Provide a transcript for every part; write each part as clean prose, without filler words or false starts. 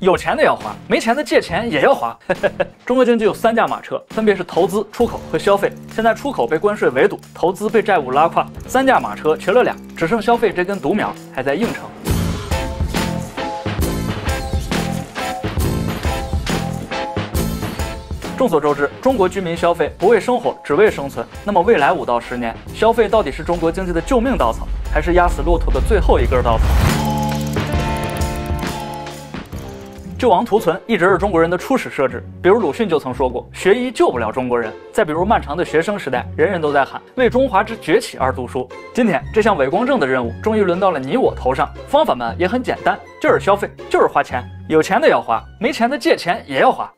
有钱的要花，没钱的借钱也要花。中国经济有3驾马车，分别是投资、出口和消费。现在出口被关税围堵，投资被债务拉垮，3驾马车瘸了俩，只剩消费这根独苗还在硬撑。众所周知，中国居民消费不为生活，只为生存。那么未来5到10年，消费到底是中国经济的救命稻草，还是压死骆驼的最后一根稻草？救亡图存一直是中国人的初始设置，比如鲁迅就曾说过，学医救不了中国人。再比如漫长的学生时代，人人都在喊为中华之崛起而读书。今天这项伟光正的任务终于轮到了你我头上，方法们也很简单，就是消费，就是花钱，有钱的要花，没钱的借钱也要花。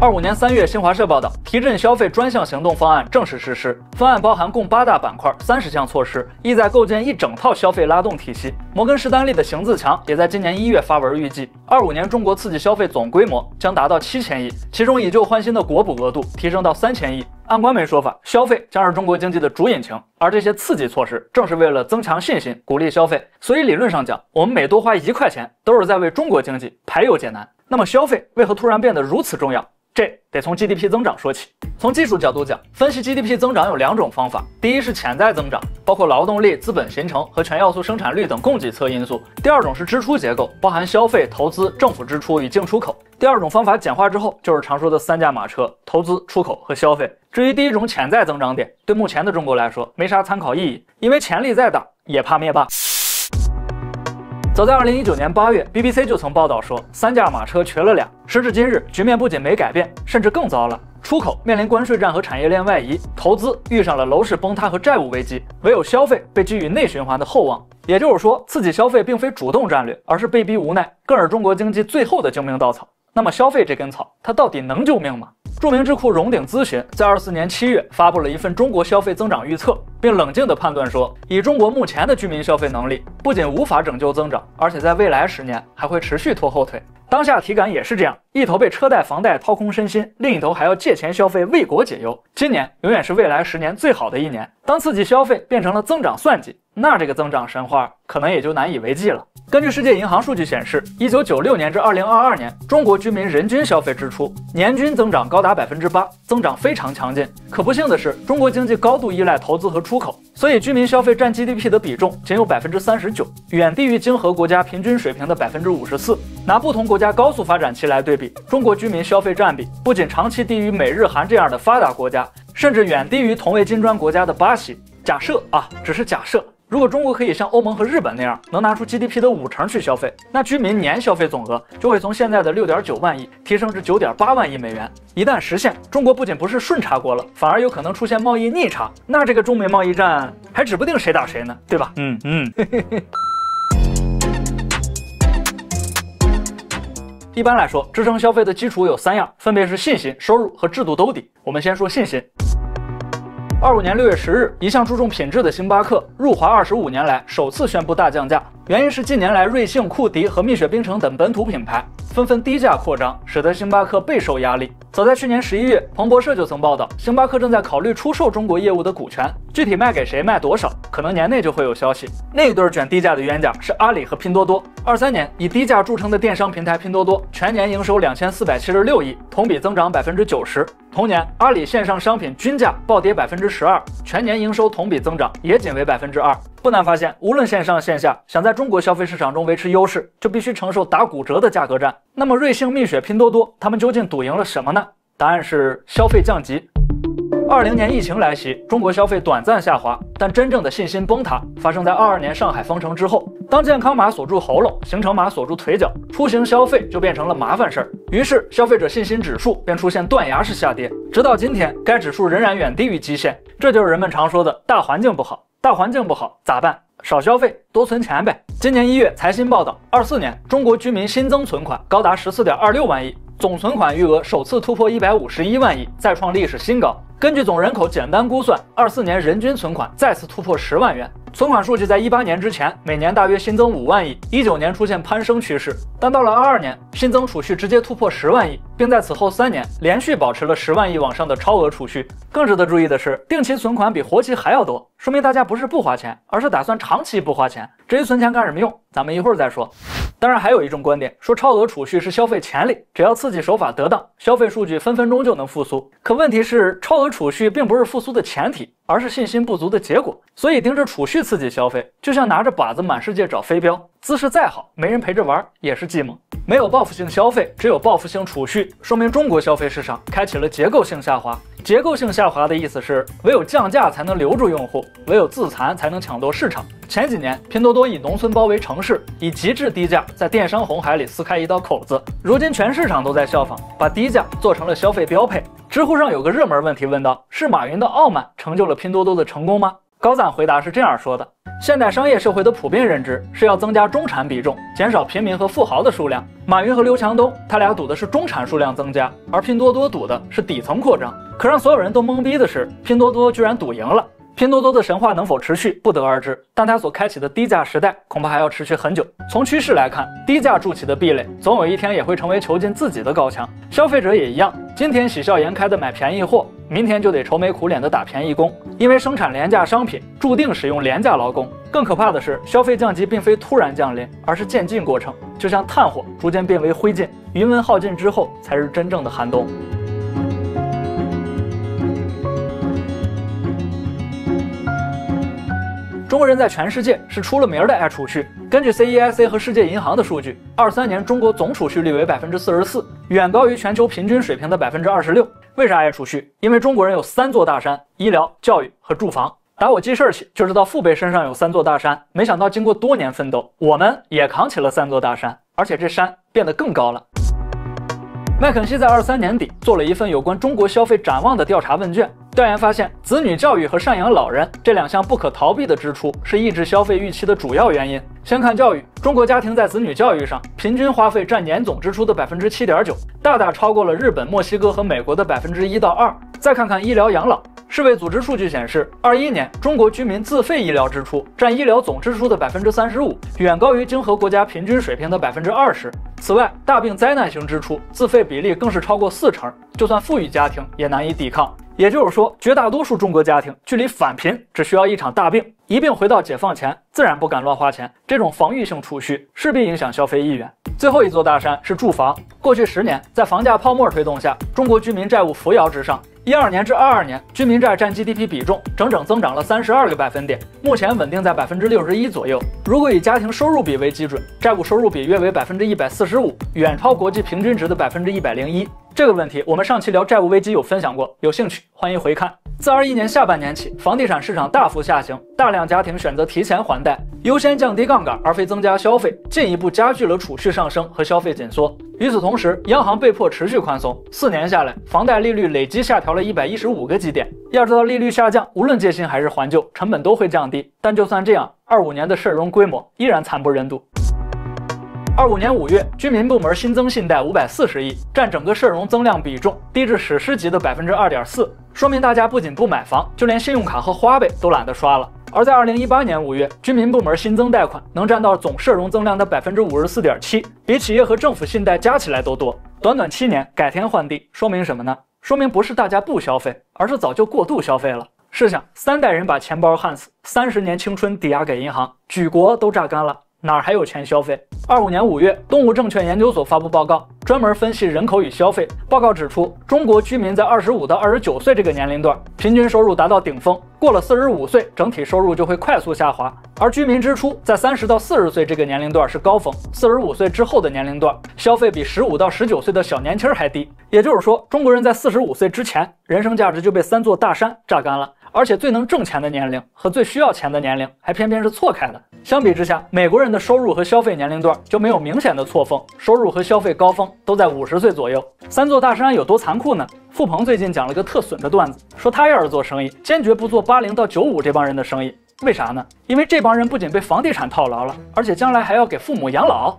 25年3月，新华社报道，提振消费专项行动方案正式实施。方案包含共8大板块，30项措施，意在构建一整套消费拉动体系。摩根士丹利的邢自强也在今年1月发文预计，25年中国刺激消费总规模将达到7000亿，其中以旧换新的国补额度提升到3000亿。按官媒说法，消费将是中国经济的主引擎，而这些刺激措施正是为了增强信心，鼓励消费。所以理论上讲，我们每多花1块钱，都是在为中国经济排忧解难。那么消费为何突然变得如此重要？这得从 GDP 增长说起。从技术角度讲，分析 GDP 增长有2种方法。第一是潜在增长，包括劳动力、资本形成和全要素生产率等供给侧因素。第二种是支出结构，包含消费、投资、政府支出与进出口。第二种方法简化之后，就是常说的3驾马车：投资、出口和消费。至于第一种潜在增长点，对目前的中国来说没啥参考意义，因为潜力再大也怕灭霸。早在2019年8月 ，BBC 就曾报道说，3驾马车瘸了俩。时至今日，局面不仅没改变，甚至更糟了。出口面临关税战和产业链外移，投资遇上了楼市崩塌和债务危机，唯有消费被寄予内循环的厚望。也就是说，刺激消费并非主动战略，而是被逼无奈，更是中国经济最后的救命稻草。那么，消费这根草，它到底能救命吗？著名智库荣鼎咨询在24年7月发布了一份中国消费增长预测，并冷静地判断说，以中国目前的居民消费能力，不仅无法拯救增长，而且在未来10年还会持续拖后腿。当下体感也是这样，一头被车贷、房贷掏空身心，另一头还要借钱消费为国解忧。今年永远是未来10年最好的一年。当刺激消费变成了增长算计，那这个增长神话可能也就难以为继了。根据世界银行数据显示，1996年至2022年，中国居民人均消费支出年均增长高达8%，增长非常强劲。可不幸的是，中国经济高度依赖投资和出口，所以居民消费占 GDP 的比重仅有39%，远低于经合国家平均水平的54%。拿不同国家高速发展期来对比，中国居民消费占比不仅长期低于美日韩这样的发达国家，甚至远低于同为金砖国家的巴西。假设只是假设，如果中国可以像欧盟和日本那样能拿出 GDP 的50%去消费，那居民年消费总额就会从现在的6.9万亿提升至9.8万亿美元。一旦实现，中国不仅不是顺差国了，反而有可能出现贸易逆差，那这个中美贸易战还指不定谁打谁呢，对吧？一般来说，支撑消费的基础有3样，分别是信心、收入和制度兜底。我们先说信心。25年6月10日，一向注重品质的星巴克入华25年来首次宣布大降价，原因是近年来瑞幸、库迪和蜜雪冰城等本土品牌纷纷低价扩张，使得星巴克备受压力。早在去年11月，彭博社就曾报道，星巴克正在考虑出售中国业务的股权，具体卖给谁、卖多少，可能年内就会有消息。那一对卷低价的冤家是阿里和拼多多。23年，以低价著称的电商平台拼多多全年营收2476亿，同比增长90%。同年，阿里线上商品均价暴跌12%，全年营收同比增长也仅为2%。不难发现，无论线上线下，想在中国消费市场中维持优势，就必须承受打骨折的价格战。那么，瑞幸、蜜雪、拼多多，他们究竟赌赢了什么呢？答案是消费降级。20年疫情来袭，中国消费短暂下滑，但真正的信心崩塌发生在22年上海封城之后。当健康码锁住喉咙，行程码锁住腿脚，出行消费就变成了麻烦事儿。于是消费者信心指数便出现断崖式下跌，直到今天，该指数仍然远低于基线。这就是人们常说的大环境不好。大环境不好咋办？少消费，多存钱呗。今年1月，财新报道，24年中国居民新增存款高达14.26万亿，总存款余额首次突破151万亿，再创历史新高。根据总人口简单估算，24年人均存款再次突破10万元。存款数据在18年之前每年大约新增5万亿，19年出现攀升趋势，但到了22年，新增储蓄直接突破10万亿，并在此后3年连续保持了10万亿往上的超额储蓄。更值得注意的是，定期存款比活期还要多，说明大家不是不花钱，而是打算长期不花钱。至于存钱干什么用，咱们一会儿再说。当然，还有一种观点说超额储蓄是消费潜力，只要刺激手法得当，消费数据分分钟就能复苏。可问题是，超额储蓄并不是复苏的前提，而是信心不足的结果。所以盯着储蓄刺激消费，就像拿着靶子满世界找飞镖，姿势再好，没人陪着玩也是寂寞。没有报复性消费，只有报复性储蓄，说明中国消费市场开启了结构性下滑。结构性下滑的意思是，唯有降价才能留住用户，唯有自残才能抢夺市场。前几年，拼多多以农村包围城市，以极致低价在电商红海里撕开一道口子。如今全市场都在效仿，把低价做成了消费标配。知乎上有个热门问题问道：是马云的傲慢成就了拼多多的成功吗？高赞回答是这样说的：现代商业社会的普遍认知是要增加中产比重，减少平民和富豪的数量。马云和刘强东，他俩赌的是中产数量增加，而拼多多赌的是底层扩张。可让所有人都懵逼的是，拼多多居然赌赢了。拼多多的神话能否持续，不得而知，但它所开启的低价时代恐怕还要持续很久。从趋势来看，低价筑起的壁垒，总有一天也会成为囚禁自己的高墙。消费者也一样，今天喜笑颜开的买便宜货，明天就得愁眉苦脸的打便宜工，因为生产廉价商品，注定使用廉价劳工。更可怕的是，消费降级并非突然降临，而是渐进过程，就像炭火逐渐变为灰烬，余温耗尽之后，才是真正的寒冬。中国人在全世界是出了名的爱储蓄。根据 CEIC 和世界银行的数据，23年中国总储蓄率为44%，远高于全球平均水平的26%。为啥爱储蓄？因为中国人有3座大山：医疗、教育和住房。打我记事儿起就知道父辈身上有3座大山，没想到经过多年奋斗，我们也扛起了3座大山，而且这山变得更高了。麦肯锡在23年底做了一份有关中国消费展望的调查问卷，调研发现，子女教育和赡养老人这2项不可逃避的支出是抑制消费预期的主要原因。先看教育，中国家庭在子女教育上平均花费占年总支出的7.9%，大大超过了日本、墨西哥和美国的1%到2%。再看看医疗养老，世卫组织数据显示，21年中国居民自费医疗支出占医疗总支出的35%，远高于经合国家平均水平的20%。此外，大病灾难型支出自费比例更是超过40%，就算富裕家庭也难以抵抗。也就是说，绝大多数中国家庭距离返贫只需要一场大病，一病回到解放前，自然不敢乱花钱。这种防御性储蓄势必影响消费意愿。最后一座大山是住房。过去10年，在房价泡沫推动下，中国居民债务扶摇直上。12年至22年，居民债占 GDP 比重整整增长了32个百分点，目前稳定在61%左右。如果以家庭收入比为基准，债务收入比约为145%，远超国际平均值的101%。这个问题我们上期聊债务危机有分享过，有兴趣欢迎回看。自21年下半年起，房地产市场大幅下行，大量家庭选择提前还贷，优先降低杠杆而非增加消费，进一步加剧了储蓄上升和消费紧缩。与此同时，央行被迫持续宽松，4年下来，房贷利率累计下调了115个基点。要知道，利率下降，无论借新还是还旧，成本都会降低。但就算这样，25年的社融规模依然惨不忍睹。25年5月，居民部门新增信贷540亿，占整个社融增量比重低至史诗级的2.4%，说明大家不仅不买房，就连信用卡和花呗都懒得刷了。而在2018年5月，居民部门新增贷款能占到总社融增量的54.7%，比企业和政府信贷加起来都多。短短7年改天换地，说明什么呢？说明不是大家不消费，而是早就过度消费了。试想，3代人把钱包焊死，30年青春抵押给银行，举国都榨干了，哪还有钱消费？25年5月，东吴证券研究所发布报告，专门分析人口与消费。报告指出，中国居民在25到29岁这个年龄段，平均收入达到顶峰，过了45岁，整体收入就会快速下滑。而居民支出在30到40岁这个年龄段是高峰，45岁之后的年龄段，消费比15到19岁的小年轻还低。也就是说，中国人在45岁之前，人生价值就被3座大山榨干了。而且最能挣钱的年龄和最需要钱的年龄还偏偏是错开的。相比之下，美国人的收入和消费年龄段就没有明显的错峰，收入和消费高峰都在50岁左右。3座大山有多残酷呢？付鹏最近讲了个特损的段子，说他要是做生意，坚决不做80到95这帮人的生意。为啥呢？因为这帮人不仅被房地产套牢了，而且将来还要给父母养老。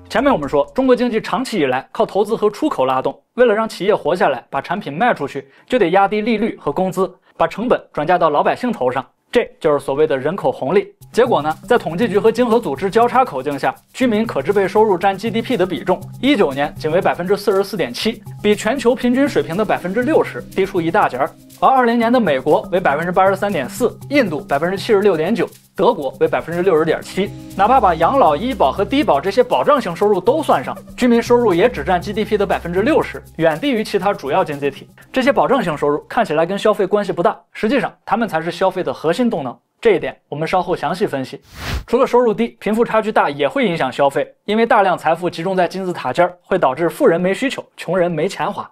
前面我们说，中国经济长期以来靠投资和出口拉动，为了让企业活下来，把产品卖出去，就得压低利率和工资，把成本转嫁到老百姓头上，这就是所谓的人口红利。结果呢，在统计局和经合组织交叉口径下，居民可支配收入占 GDP 的比重，19年仅为44.7%，比全球平均水平的60%低出一大截儿。而20年的美国为83.4%，印度76.9%，德国为60.7%。哪怕把养老、医保和低保这些保障性收入都算上，居民收入也只占 GDP 的60%，远低于其他主要经济体。这些保障性收入看起来跟消费关系不大，实际上它们才是消费的核心动能。这一点我们稍后详细分析。除了收入低，贫富差距大也会影响消费，因为大量财富集中在金字塔尖，会导致富人没需求，穷人没钱花。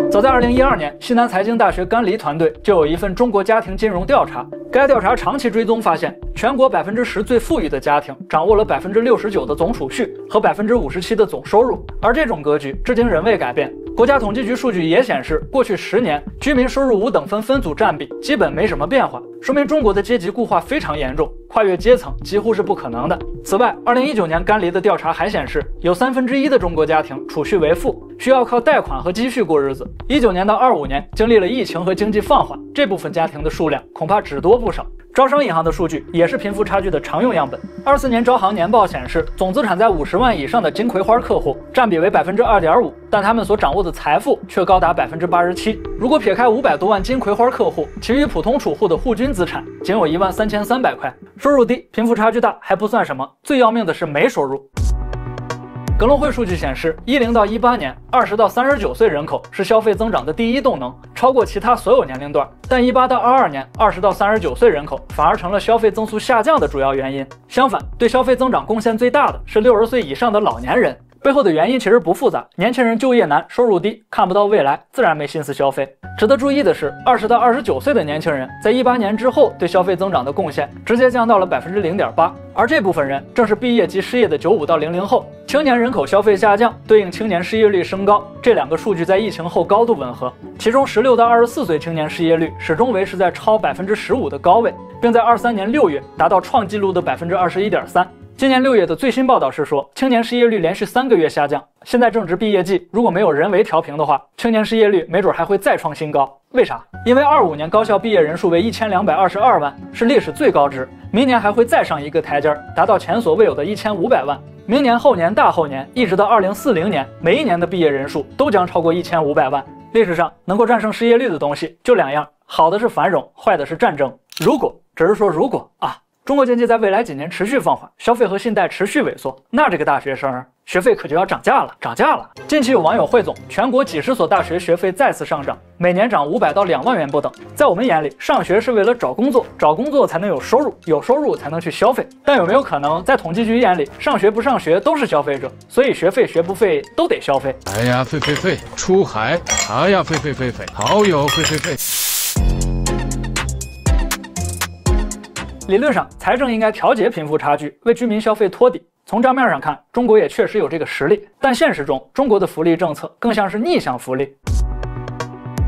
早在2012年，西南财经大学甘黎团队就有一份中国家庭金融调查。该调查长期追踪发现，全国10%最富裕的家庭掌握了69%的总储蓄和57%的总收入，而这种格局至今仍未改变。国家统计局数据也显示，过去10年居民收入5等分分组占比基本没什么变化，说明中国的阶级固化非常严重，跨越阶层几乎是不可能的。此外，2019年甘黎的调查还显示，有1/3的中国家庭储蓄为负，需要靠贷款和积蓄过日子。19年到25年经历了疫情和经济放缓，这部分家庭的数量恐怕只多不少。招商银行的数据也是贫富差距的常用样本。24年招行年报显示，总资产在50万以上的金葵花客户占比为2.5%，但他们所掌握的财富却高达87%。如果撇开500多万金葵花客户，其余普通储户的户均资产仅有13300块。收入低，贫富差距大还不算什么，最要命的是没收入。格隆汇数据显示，10到18年，20到39岁人口是消费增长的第一动能，超过其他所有年龄段。但18到22年，20到39岁人口反而成了消费增速下降的主要原因。相反，对消费增长贡献最大的是60岁以上的老年人。背后的原因其实不复杂，年轻人就业难，收入低，看不到未来，自然没心思消费。值得注意的是，20到29岁的年轻人在18年之后对消费增长的贡献直接降到了0.8%，而这部分人正是毕业即失业的95到00后。青年人口消费下降，对应青年失业率升高，这两个数据在疫情后高度吻合。其中16到24岁青年失业率始终维持在超15%的高位，并在23年6月达到创纪录的21.3%。今年6月的最新报道是说，青年失业率连续3个月下降。现在正值毕业季，如果没有人为调平的话，青年失业率没准还会再创新高。为啥？因为25年高校毕业人数为1222万，是历史最高值。明年还会再上一个台阶，达到前所未有的1500万。明年、后年、大后年，一直到2040年，每一年的毕业人数都将超过1500万。历史上能够战胜失业率的东西就2样，好的是繁荣，坏的是战争。如果，只是说如果啊。中国经济在未来几年持续放缓，消费和信贷持续萎缩，那这个大学生学费可就要涨价了，涨价了。近期有网友汇总，全国几十所大学学费再次上涨，每年涨500到2万元不等。在我们眼里，上学是为了找工作，找工作才能有收入，有收入才能去消费。但有没有可能，在统计局眼里，上学不上学都是消费者，所以学费学不费都得消费？哎呀，费，出海！哎呀，费，好友费。理论上，财政应该调节贫富差距，为居民消费托底。从账面上看，中国也确实有这个实力，但现实中，中国的福利政策更像是逆向福利。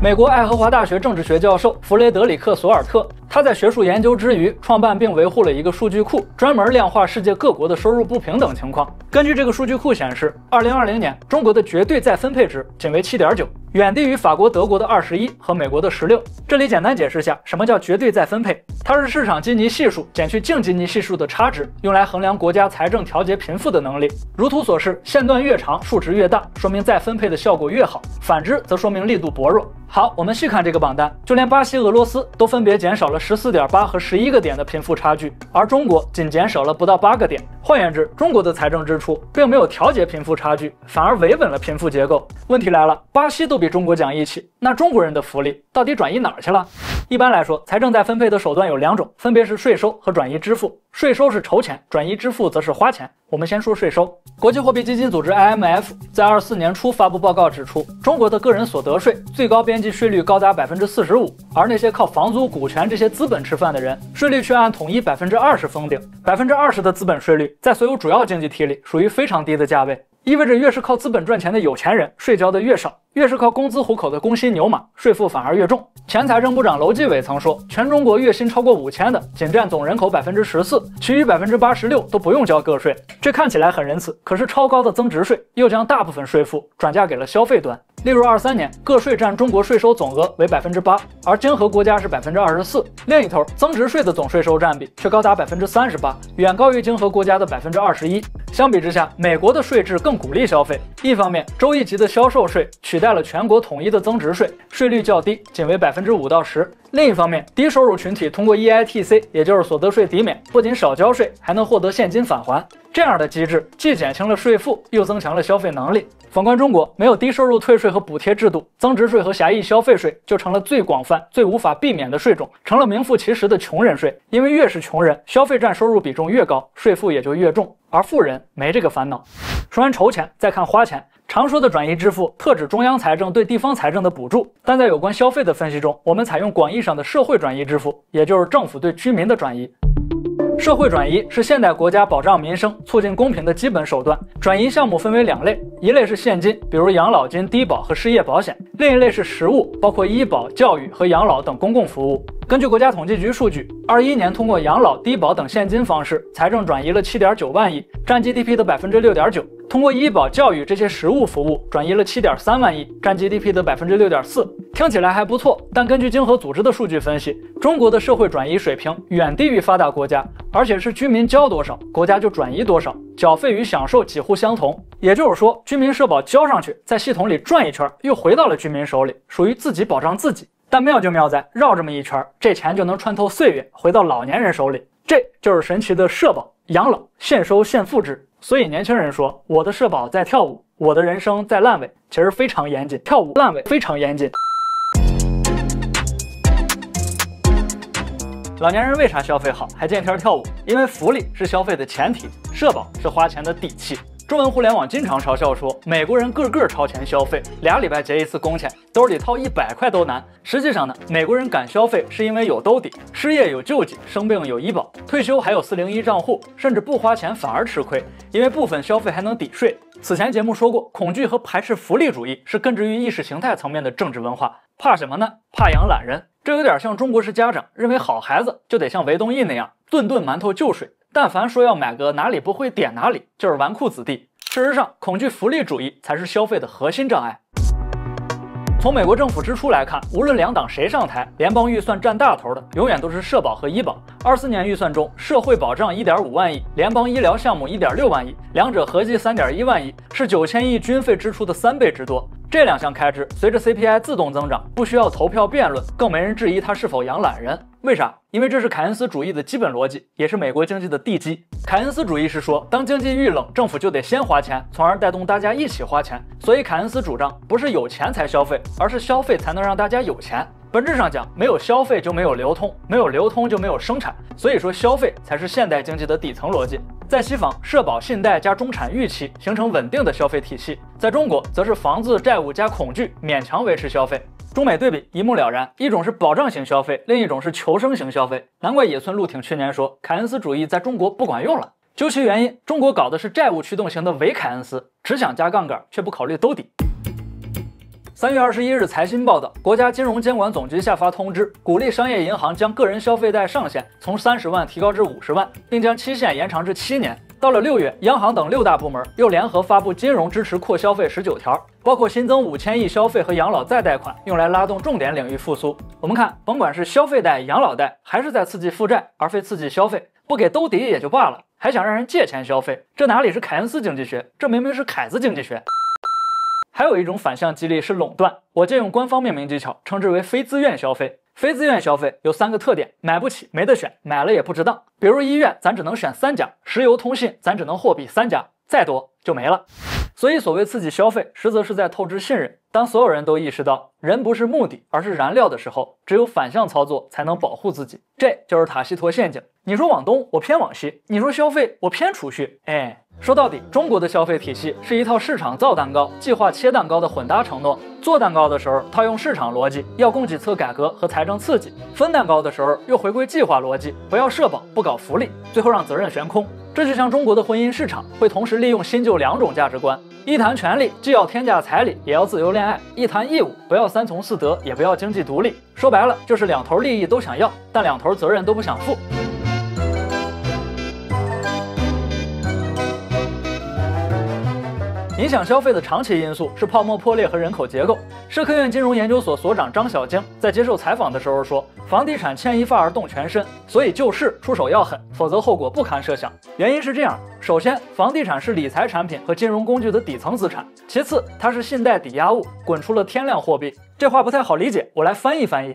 美国爱荷华大学政治学教授弗雷德里克·索尔特，他在学术研究之余，创办并维护了一个数据库，专门量化世界各国的收入不平等情况。根据这个数据库显示，2020年中国的绝对再分配值仅为7.9，远低于法国、德国的21和美国的16。这里简单解释下，什么叫绝对再分配？它是市场基尼系数减去净基尼系数的差值，用来衡量国家财政调节贫富的能力。如图所示，线段越长，数值越大，说明再分配的效果越好；反之，则说明力度薄弱。好，我们细看这个榜单，就连巴西、俄罗斯都分别减少了14.8和11个点的贫富差距，而中国仅减少了不到8个点。换言之，中国的财政支出并没有调节贫富差距，反而维稳了贫富结构。问题来了，巴西都比中国讲义气，那中国人的福利到底转移哪儿去了？一般来说，财政再分配的手段有2种，分别是税收和转移支付。税收是筹钱，转移支付则是花钱。我们先说税收。国际货币基金组织 IMF 在24年初发布报告指出，中国的个人所得税最高边际税率高达45%，而那些靠房租、股权这些资本吃饭的人，税率却按统一20%封顶。20%的资本税率在所有主要经济体里属于非常低的价位，意味着越是靠资本赚钱的有钱人，税交的越少；越是靠工资糊口的工薪牛马，税负反而越重。前财政部长楼继伟曾说，全中国月薪超过5000的仅占总人口14%，其余86%都不用交个税。这看起来很仁慈，可是超高的增值税又将大部分税负转嫁给了消费端。例如23年个税占中国税收总额为8%，而经合国家是24%。另一头，增值税的总税收占比却高达38%，远高于经合国家的21%。相比之下，美国的税制更鼓励消费。一方面，州一级的销售税取代了全国统一的增值税，税率较低，仅为5%到10%。另一方面，低收入群体通过 EITC， 也就是所得税抵免，不仅少交税，还能获得现金返还。这样的机制既减轻了税负，又增强了消费能力。反观中国，没有低收入退税和补贴制度，增值税和狭义消费税就成了最广泛、最无法避免的税种，成了名副其实的穷人税。因为越是穷人，消费占收入比重越高，税负也就越重，而富人没这个烦恼。说完筹钱，再看花钱。常说的转移支付特指中央财政对地方财政的补助，但在有关消费的分析中，我们采用广义上的社会转移支付，也就是政府对居民的转移。社会转移是现代国家保障民生、促进公平的基本手段。转移项目分为2类，一类是现金，比如养老金、低保和失业保险；另一类是实物，包括医保、教育和养老等公共服务。根据国家统计局数据，21年通过养老、低保等现金方式，财政转移了7.9万亿，占 GDP 的6.9%。通过医保、教育这些实物服务，转移了7.3万亿，占 GDP 的6.4%。听起来还不错，但根据经合组织的数据分析，中国的社会转移水平远低于发达国家，而且是居民交多少，国家就转移多少，缴费与享受几乎相同。也就是说，居民社保交上去，在系统里转一圈，又回到了居民手里，属于自己保障自己。但妙就妙在绕这么一圈，这钱就能穿透岁月，回到老年人手里。这就是神奇的社保养老现收现付制。所以年轻人说我的社保在跳舞，我的人生在烂尾，其实非常严谨，跳舞烂尾非常严谨。老年人为啥消费好还见天跳舞？因为福利是消费的前提，社保是花钱的底气。中文互联网经常嘲笑说，美国人个个超前消费，2礼拜结一次工钱，兜里掏100块都难。实际上呢，美国人敢消费是因为有兜底，失业有救济，生病有医保，退休还有401账户，甚至不花钱反而吃亏，因为部分消费还能抵税。此前节目说过，恐惧和排斥福利主义是根植于意识形态层面的政治文化。怕什么呢？怕养懒人。这有点像中国式家长认为好孩子就得像韦东奕那样顿顿馒头就水，但凡说要买个哪里不会点哪里，就是纨绔子弟。事实上，恐惧福利主义才是消费的核心障碍。从美国政府支出来看，无论2党谁上台，联邦预算占大头的永远都是社保和医保。24年预算中，社会保障1.5万亿，联邦医疗项目1.6万亿，两者合计3.1万亿，是9000亿军费支出的3倍之多。这2项开支随着 CPI 自动增长，不需要投票辩论，更没人质疑它是否养懒人。为啥？因为这是凯恩斯主义的基本逻辑，也是美国经济的地基。凯恩斯主义是说，当经济遇冷，政府就得先花钱，从而带动大家一起花钱。所以凯恩斯主张，不是有钱才消费，而是消费才能让大家有钱。本质上讲，没有消费就没有流通，没有流通就没有生产，所以说消费才是现代经济的底层逻辑。在西方，社保、信贷加中产预期形成稳定的消费体系；在中国，则是房子、债务加恐惧勉强维持消费。中美对比一目了然，一种是保障型消费，另一种是求生型消费。难怪野村陆挺去年说，凯恩斯主义在中国不管用了。究其原因，中国搞的是债务驱动型的伪凯恩斯，只想加杠杆，却不考虑兜底。3月21日，财新报道，国家金融监管总局下发通知，鼓励商业银行将个人消费贷上限从30万提高至50万，并将期限延长至7年。到了6月，央行等6大部门又联合发布金融支持扩消费19条，包括新增5000亿消费和养老再贷款，用来拉动重点领域复苏。我们看，甭管是消费贷、养老贷，还是在刺激负债，而非刺激消费。不给兜底也就罢了，还想让人借钱消费，这哪里是凯恩斯经济学，这明明是凯子经济学。还有一种反向激励是垄断，我借用官方命名技巧，称之为非自愿消费。非自愿消费有3个特点：买不起、没得选，买了也不值当。比如医院，咱只能选3家；石油、通信，咱只能货比3家，再多就没了。所以所谓刺激消费，实则是在透支信任。当所有人都意识到人不是目的，而是燃料的时候，只有反向操作才能保护自己。这就是塔西佗陷阱。你说往东，我偏往西；你说消费，我偏储蓄。说到底，中国的消费体系是一套市场造蛋糕、计划切蛋糕的混搭承诺。做蛋糕的时候套用市场逻辑，要供给侧改革和财政刺激；分蛋糕的时候又回归计划逻辑，不要社保，不搞福利，最后让责任悬空。这就像中国的婚姻市场会同时利用新旧2种价值观，一谈权利，既要天价彩礼，也要自由恋爱；一谈义务，不要3从4德，也不要经济独立。说白了，就是2头利益都想要，但2头责任都不想负。影响消费的长期因素是泡沫破裂和人口结构。社科院金融研究所所长张小晶在接受采访的时候说，房地产牵一发而动全身，所以救市出手要狠，否则后果不堪设想。原因是这样，首先，房地产是理财产品和金融工具的底层资产；其次，它是信贷抵押物，滚出了天量货币。这话不太好理解，我来翻译翻译。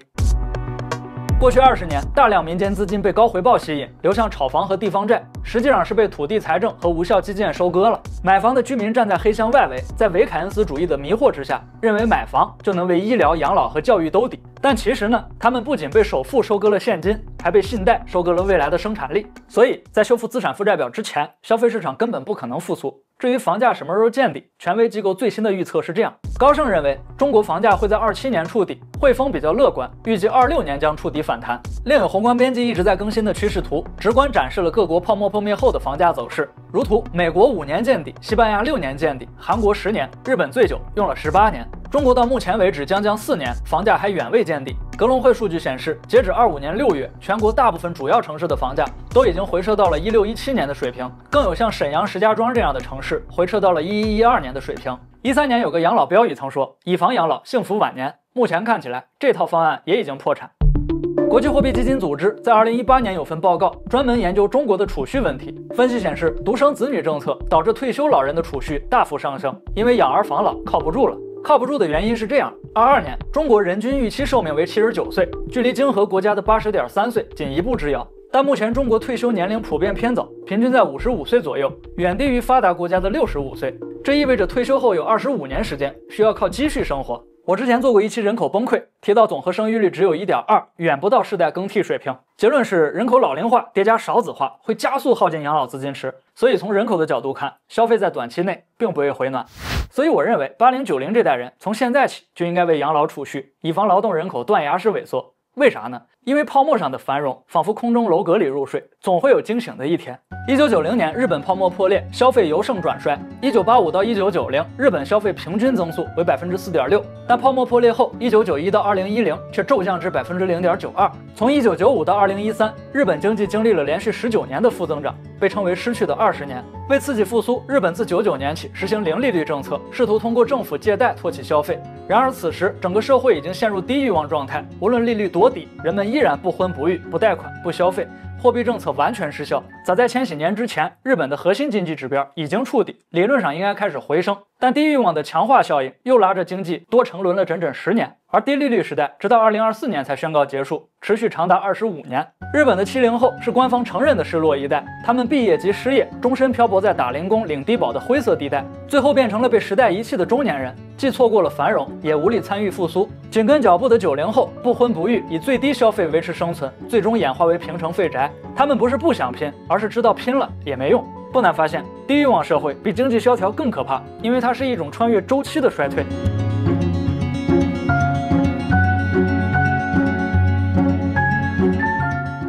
过去20年，大量民间资金被高回报吸引，流向炒房和地方债，实际上是被土地财政和无效基建收割了。买房的居民站在黑箱外围，在伪凯恩斯主义的迷惑之下，认为买房就能为医疗、养老和教育兜底。但其实呢，他们不仅被首付收割了现金，还被信贷收割了未来的生产力。所以在修复资产负债表之前，消费市场根本不可能复苏。至于房价什么时候见底，权威机构最新的预测是这样：高盛认为中国房价会在27年触底，汇丰比较乐观，预计26年将触底反弹。另有宏观编辑一直在更新的趋势图，直观展示了各国泡沫破灭后的房价走势。如图，美国5年见底，西班牙6年见底，韩国10年，日本最久用了18年。中国到目前为止将近4年，房价还远未见底。格隆汇数据显示，截止25年6月，全国大部分主要城市的房价都已经回撤到了16、17年的水平，更有像沈阳、石家庄这样的城市回撤到了11、12年的水平。13年有个养老标语曾说：“以房养老，幸福晚年。”目前看起来，这套方案也已经破产。国际货币基金组织在2018年有份报告，专门研究中国的储蓄问题。分析显示，独生子女政策导致退休老人的储蓄大幅上升，因为养儿防老靠不住了。靠不住的原因是这样：22年，中国人均预期寿命为79岁，距离经合国家的80.3岁仅一步之遥。但目前中国退休年龄普遍偏早，平均在55岁左右，远低于发达国家的65岁。这意味着退休后有25年时间需要靠积蓄生活。我之前做过一期人口崩溃，提到总和生育率只有 1.2， 远不到世代更替水平。结论是人口老龄化叠加少子化会加速耗尽养老资金池，所以从人口的角度看，消费在短期内并不会回暖。所以我认为80、90这代人从现在起就应该为养老储蓄，以防劳动人口断崖式萎缩。为啥呢？因为泡沫上的繁荣仿佛空中楼阁里入睡，总会有惊醒的一天。1990年，日本泡沫破裂，消费由盛转衰。1985到1990，日本消费平均增速为 4.6%， 但泡沫破裂后，1991到2010却骤降至 0.92%。从1995到2013，日本经济经历了连续19年的负增长，被称为失去的20年。为刺激复苏，日本自99年起实行零利率政策，试图通过政府借贷托起消费。然而此时，整个社会已经陷入低欲望状态，无论利率多低，人们依然不婚不育、不贷款、不消费。货币政策完全失效。早在千禧年之前，日本的核心经济指标已经触底，理论上应该开始回升，但低欲望的强化效应又拉着经济多沉沦了整整10年。而低利率时代直到2024年才宣告结束，持续长达25年。日本的70后是官方承认的失落一代，他们毕业即失业，终身漂泊在打零工、领低保的灰色地带，最后变成了被时代遗弃的中年人，既错过了繁荣，也无力参与复苏。紧跟脚步的90后不婚不育，以最低消费维持生存，最终演化为平成废宅。他们不是不想拼，而是知道拼了也没用。不难发现，低欲望社会比经济萧条更可怕，因为它是一种穿越周期的衰退。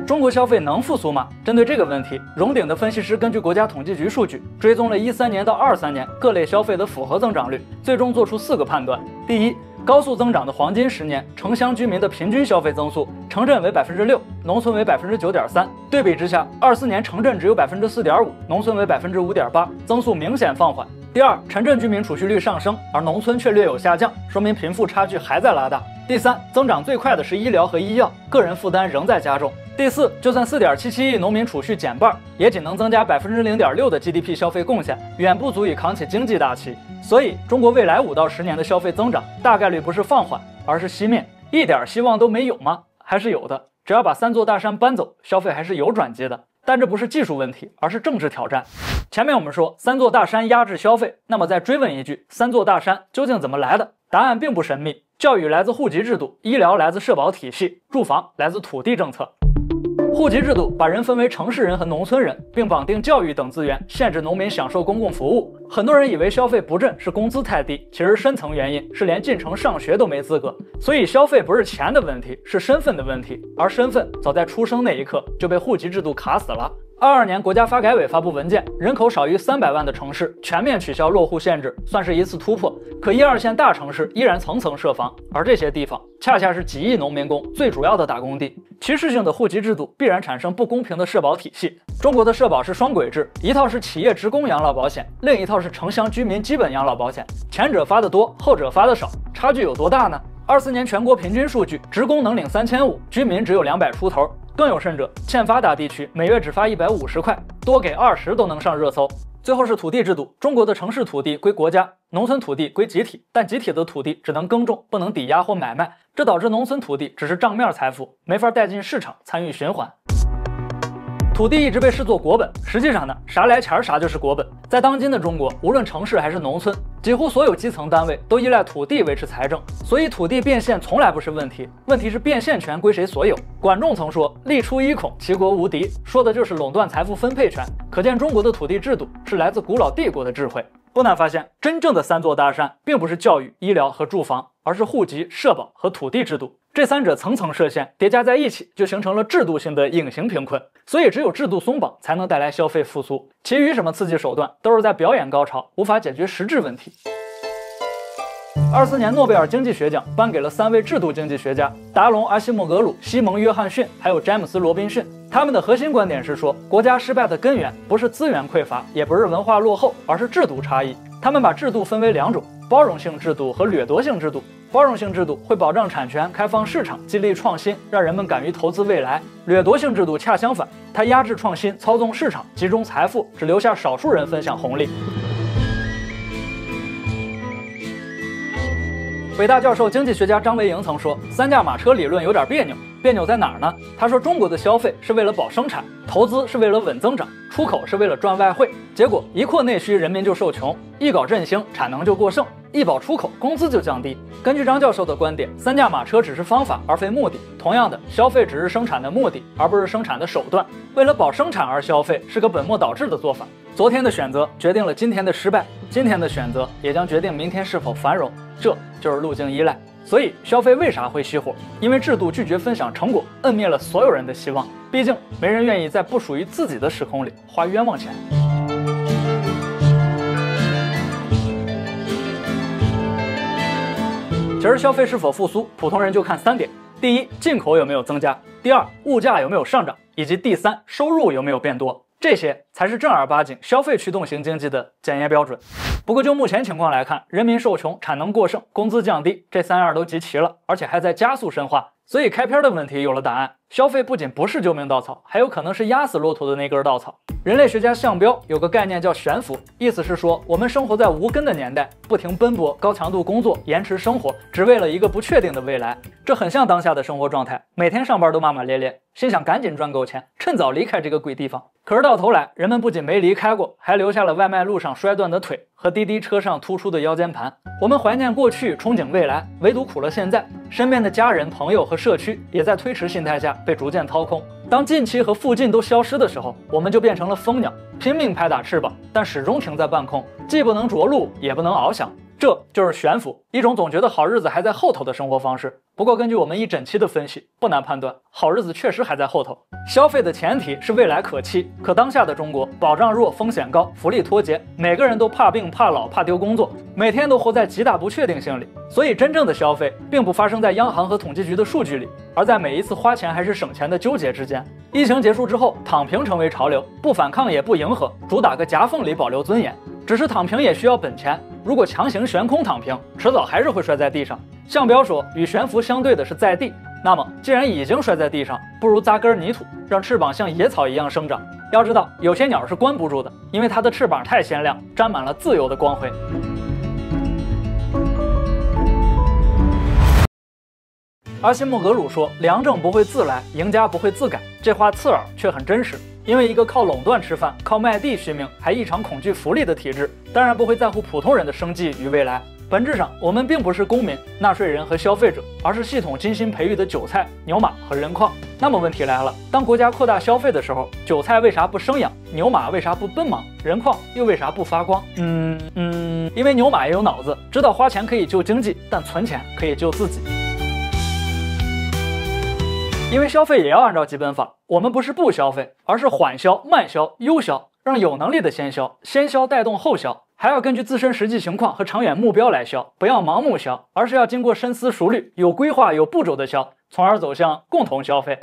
中国消费能复苏吗？针对这个问题，荣鼎的分析师根据国家统计局数据，追踪了13年到23年各类消费的复合增长率，最终做出4个判断。第一，高速增长的黄金10年，城乡居民的平均消费增速，城镇为 6%， 农村为 9.3%。对比之下，24年城镇只有 4.5%， 农村为 5.8%， 增速明显放缓。第二，城镇居民储蓄率上升，而农村却略有下降，说明贫富差距还在拉大。第三，增长最快的是医疗和医药，个人负担仍在加重。第四，就算4.77亿农民储蓄减半，也仅能增加 0.6% 的 GDP 消费贡献，远不足以扛起经济大旗。所以，中国未来5到10年的消费增长大概率不是放缓，而是熄灭。一点希望都没有吗？还是有的，只要把3座大山搬走，消费还是有转机的。但这不是技术问题，而是政治挑战。前面我们说3座大山压制消费，那么再追问一句，3座大山究竟怎么来的？答案并不神秘，教育来自户籍制度，医疗来自社保体系，住房来自土地政策。户籍制度把人分为城市人和农村人，并绑定教育等资源，限制农民享受公共服务。很多人以为消费不振是工资太低，其实深层原因是连进城上学都没资格。所以消费不是钱的问题，是身份的问题，而身份早在出生那一刻就被户籍制度卡死了。22年，国家发改委发布文件，人口少于300万的城市全面取消落户限制，算是一次突破。可1、2线大城市依然层层设防，而这些地方恰恰是几亿农民工最主要的打工地。歧视性的户籍制度必然产生不公平的社保体系。中国的社保是双轨制，一套是企业职工养老保险，另一套是城乡居民基本养老保险。前者发的多，后者发的少，差距有多大呢？24年全国平均数据，职工能领3500，居民只有200出头。更有甚者，欠发达地区每月只发150块，多给20都能上热搜。最后是土地制度，中国的城市土地归国家，农村土地归集体，但集体的土地只能耕种，不能抵押或买卖，这导致农村土地只是账面财富，没法带进市场参与循环。土地一直被视作国本，实际上呢，啥来钱啥就是国本。在当今的中国，无论城市还是农村，几乎所有基层单位都依赖土地维持财政，所以土地变现从来不是问题，问题是变现权归谁所有。管仲曾说：“力出一孔，齐国无敌”，说的就是垄断财富分配权。可见中国的土地制度是来自古老帝国的智慧。不难发现，真正的3座大山并不是教育、医疗和住房，而是户籍、社保和土地制度。这3者层层设限，叠加在一起，就形成了制度性的隐形贫困。所以只有制度松绑，才能带来消费复苏。其余什么刺激手段，都是在表演高潮，无法解决实质问题。24年诺贝尔经济学奖颁给了3位制度经济学家：达隆·阿西莫格鲁、西蒙·约翰逊，还有詹姆斯·罗宾逊。他们的核心观点是说，国家失败的根源不是资源匮乏，也不是文化落后，而是制度差异。他们把制度分为2种：包容性制度和掠夺性制度。包容性制度会保障产权、开放市场、激励创新，让人们敢于投资未来。掠夺性制度恰相反，它压制创新，操纵市场，集中财富，只留下少数人分享红利。北大教授、经济学家张维迎曾说，3驾马车理论有点别扭。别扭在哪儿呢？他说，中国的消费是为了保生产，投资是为了稳增长，出口是为了赚外汇。结果一扩内需，人民就受穷；一搞振兴，产能就过剩；一保出口，工资就降低。根据张教授的观点，3驾马车只是方法，而非目的。同样的，消费只是生产的目的，而不是生产的手段。为了保生产而消费，是个本末倒置的做法。昨天的选择决定了今天的失败，今天的选择也将决定明天是否繁荣。这就是路径依赖。所以消费为啥会熄火？因为制度拒绝分享成果，摁灭了所有人的希望。毕竟没人愿意在不属于自己的时空里花冤枉钱。其实消费是否复苏，普通人就看3点：第一，进口有没有增加；第二，物价有没有上涨；以及第三，收入有没有变多。这些才是正儿八经消费驱动型经济的检验标准。不过就目前情况来看，人民受穷，产能过剩，工资降低，这3样都集齐了，而且还在加速深化。所以开篇的问题有了答案：消费不仅不是救命稻草，还有可能是压死骆驼的那根稻草。人类学家项彪有个概念叫悬浮，意思是说我们生活在无根的年代，不停奔波，高强度工作，延迟生活，只为了一个不确定的未来。这很像当下的生活状态，每天上班都骂骂咧咧，心想赶紧赚够钱，趁早离开这个鬼地方。可是到头来，人们不仅没离开过，还留下了外卖路上摔断的腿和滴滴车上突出的腰间盘。我们怀念过去，憧憬未来，唯独苦了现在。身边的家人、朋友和社区也在推迟心态下被逐渐掏空。当近期和附近都消失的时候，我们就变成了蜂鸟，拼命拍打翅膀，但始终停在半空，既不能着陆，也不能翱翔。这就是悬浮，一种总觉得好日子还在后头的生活方式。不过根据我们一整期的分析，不难判断，好日子确实还在后头。消费的前提是未来可期，可当下的中国保障弱、风险高、福利脱节，每个人都怕病、怕老、怕丢工作，每天都活在极大不确定性里。所以真正的消费并不发生在央行和统计局的数据里，而在每一次花钱还是省钱的纠结之间。疫情结束之后，躺平成为潮流，不反抗也不迎合，主打个夹缝里保留尊严。只是躺平也需要本钱，如果强行悬空躺平，迟早还是会摔在地上。项彪说，与悬浮相对的是在地。那么既然已经摔在地上，不如扎根泥土，让翅膀像野草一样生长。要知道，有些鸟是关不住的，因为它的翅膀太鲜亮，沾满了自由的光辉。阿西莫格鲁说，良政不会自来，赢家不会自改。这话刺耳却很真实。因为一个靠垄断吃饭、靠卖地续命，还异常恐惧福利的体制，当然不会在乎普通人的生计与未来。本质上，我们并不是公民、纳税人和消费者，而是系统精心培育的韭菜、牛马和人矿。那么问题来了，当国家扩大消费的时候，韭菜为啥不生养？牛马为啥不奔忙？人矿又为啥不发光？因为牛马也有脑子，知道花钱可以救经济，但存钱可以救自己。因为消费也要按照基本法，我们不是不消费，而是缓消、慢消、优消，让有能力的先消，先消带动后消，还要根据自身实际情况和长远目标来消，不要盲目消，而是要经过深思熟虑、有规划、有步骤的消，从而走向共同消费。